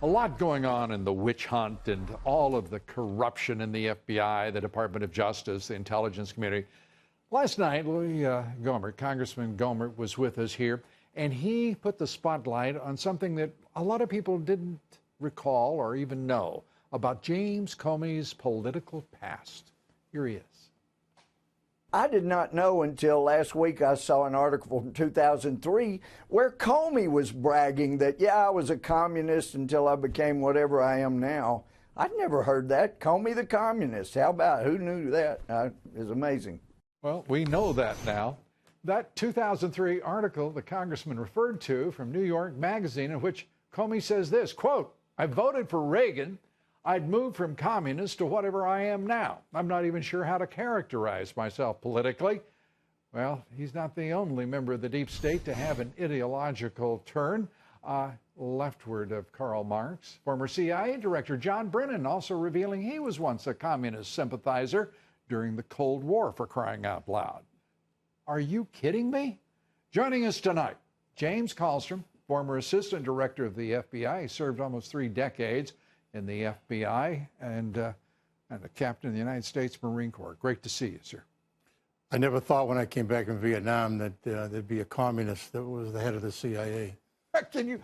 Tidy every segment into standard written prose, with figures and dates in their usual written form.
A lot going on in the witch hunt and all of the corruption in the FBI, the Department of Justice, the intelligence community. Last night, Congressman Gohmert was with us here, and he put the spotlight on something that a lot of people didn't recall or even know about James Comey's political past. Here he is. I did not know until last week I saw an article from 2003 where Comey was bragging that, yeah, I was a communist until I became whatever I am now. I'd never heard that. Comey the communist. How about it? Who knew that? It's amazing. Well, we know that now. That 2003 article the congressman referred to from New York Magazine, in which Comey says this, quote, "I voted for Reagan. I'd moved from communist to whatever I am now. I'm not even sure how to characterize myself politically." Well, he's not the only member of the deep state to have an ideological turn leftward of Karl Marx. Former CIA Director John Brennan also revealing he was once a communist sympathizer during the Cold War, for crying out loud. Are you kidding me? Joining us tonight, James Kallstrom, former assistant director of the FBI. He served almost 3 decades in the FBI and a captain of the United States Marine Corps. Great to see you, sir. I never thought when I came back from Vietnam that there'd be a communist that was the head of the CIA. Can you?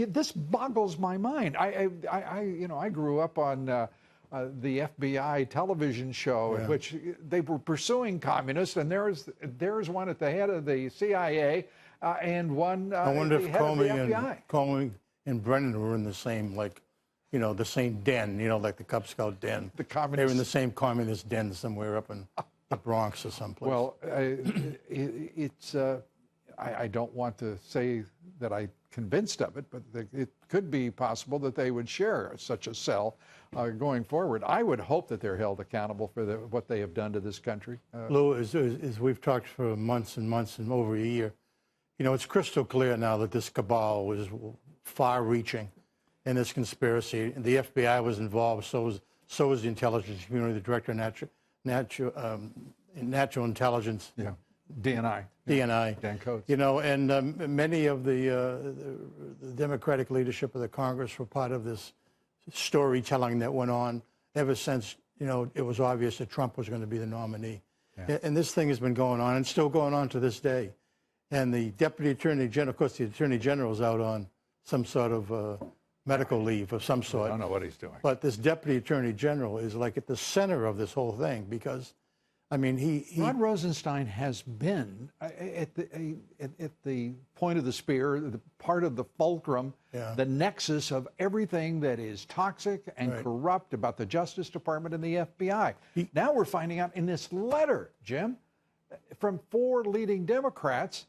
This boggles my mind. I grew up on the FBI television show in which they were pursuing communists, and there's one at the head of the CIA and one I wonder if at the head of the FBI. Comey and Brennan were in the same, the same den, like the Cub Scout den. The communists. They were in the same communist den somewhere up in the Bronx or someplace. Well, I don't want to say that I'm convinced of it, but it could be possible that they would share such a cell going forward. I would hope that they're held accountable for what they have done to this country. Lou, as we've talked for months and months and over a year, it's crystal clear now that this cabal was far-reaching in this conspiracy. The FBI was involved, so was the intelligence community, the director of natural intelligence. Yeah. DNI. Dan Coates. And many of the Democratic leadership of the Congress were part of this storytelling that went on ever since, it was obvious that Trump was going to be the nominee. Yeah. And this thing has been going on and still going on to this day. And the Deputy Attorney General, of course, the Attorney General is out on some sort of medical leave of some sort. I don't know what he's doing. But this Deputy Attorney General is like at the center of this whole thing because, Rod Rosenstein has been at the point of the spear, the part of the fulcrum, the nexus of everything that is toxic and corrupt about the Justice Department and the FBI. Now we're finding out in this letter, Jim, from 4 leading Democrats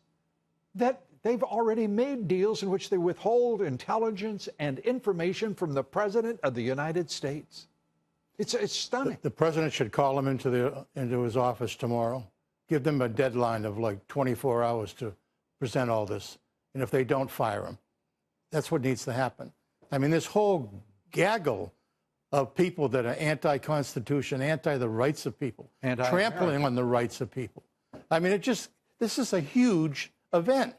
that they've already made deals in which they withhold intelligence and information from the President of the United States. It's stunning. The president should call him into his office tomorrow, give them a deadline of like 24 hours to present all this. And if they don't, fire him. That's what needs to happen. This whole gaggle of people that are anti-Constitution, anti the rights of people, trampling on the rights of people. This is a huge event.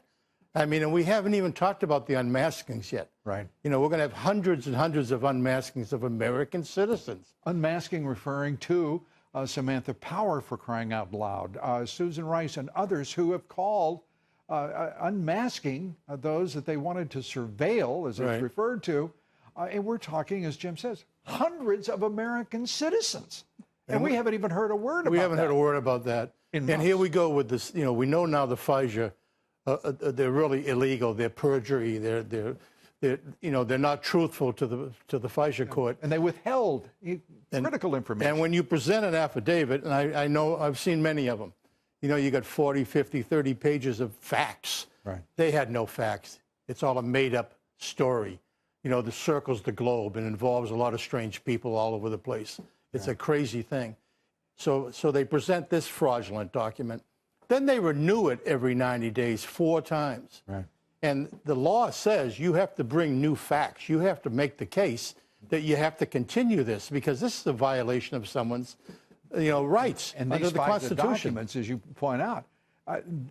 And we haven't even talked about the unmaskings yet. Right. We're going to have hundreds and hundreds of unmaskings of American citizens. Unmasking referring to Samantha Power, for crying out loud, Susan Rice and others who have called unmasking those that they wanted to surveil, as it's referred to. And we're talking, as Jim says, hundreds of American citizens. And we haven't even heard a word about that. We haven't heard a word about that. And here we go with this, we know now the FISA, they're really illegal. They're perjury. They're not truthful to the FISA court. And they withheld critical information. And when you present an affidavit, and I know I've seen many of them, you got 40, 50, 30 pages of facts. Right. They had no facts. It's all a made-up story. The circles the globe and involves a lot of strange people all over the place. It's a crazy thing. So they present this fraudulent document. Then they renew it every 90 days 4 times. Right. And the law says you have to bring new facts. You have to make the case that you have to continue this because this is a violation of someone's rights under the Constitution. Documents, as you point out,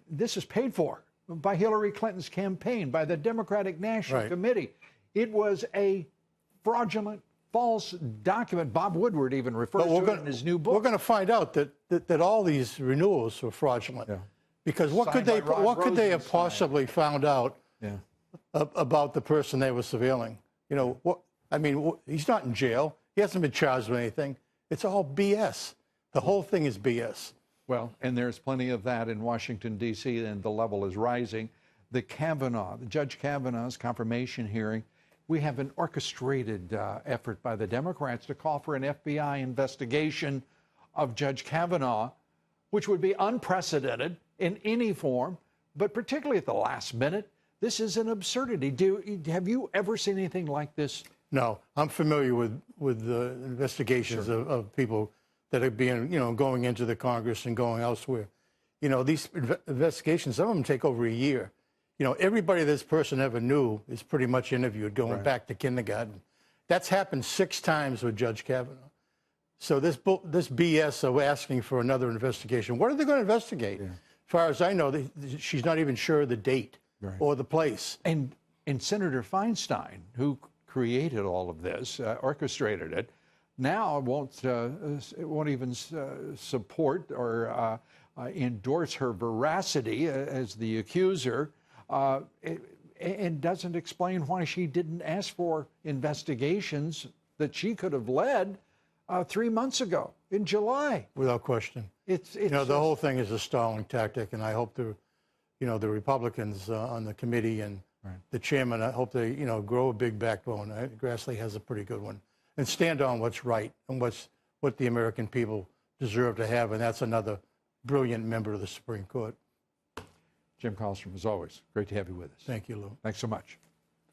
this is paid for by Hillary Clinton's campaign, by the Democratic National Committee. It was a fraudulent, false document. Bob Woodward even refers to it in his new book. We're going to find out that all these renewals were fraudulent. Yeah. Because what could they have possibly found out about the person they were surveilling? You know, what? I mean, he's not in jail. He hasn't been charged with anything. It's all BS. The whole thing is BS. Well, and there's plenty of that in Washington, D.C., and the level is rising. The Judge Kavanaugh's confirmation hearing, we have an orchestrated effort by the Democrats to call for an FBI investigation of Judge Kavanaugh, which would be unprecedented in any form, but particularly at the last minute. This is an absurdity. Have you ever seen anything like this? No, I'm familiar with the investigations of people that are being, going into the Congress and going elsewhere. You know, these investigations, some of them take over a year. You know, everybody this person ever knew is pretty much interviewed, going back to kindergarten. That's happened 6 times with Judge Kavanaugh. So this BS of asking for another investigation, what are they going to investigate? Yeah. As far as I know, she's not even sure of the date or the place. And Senator Feinstein, who created all of this, orchestrated it, now won't even support or endorse her veracity as the accuser, and doesn't explain why she didn't ask for investigations that she could have led 3 months ago in July. Without question. It's the whole thing is a stalling tactic, and I hope the Republicans on the committee and the chairman, I hope they, grow a big backbone. Grassley has a pretty good one, and stand on what's right and what the American people deserve to have, and that's another brilliant member of the Supreme Court. Jim Carlstrom, as always, great to have you with us. Thank you, Lou. Thanks so much.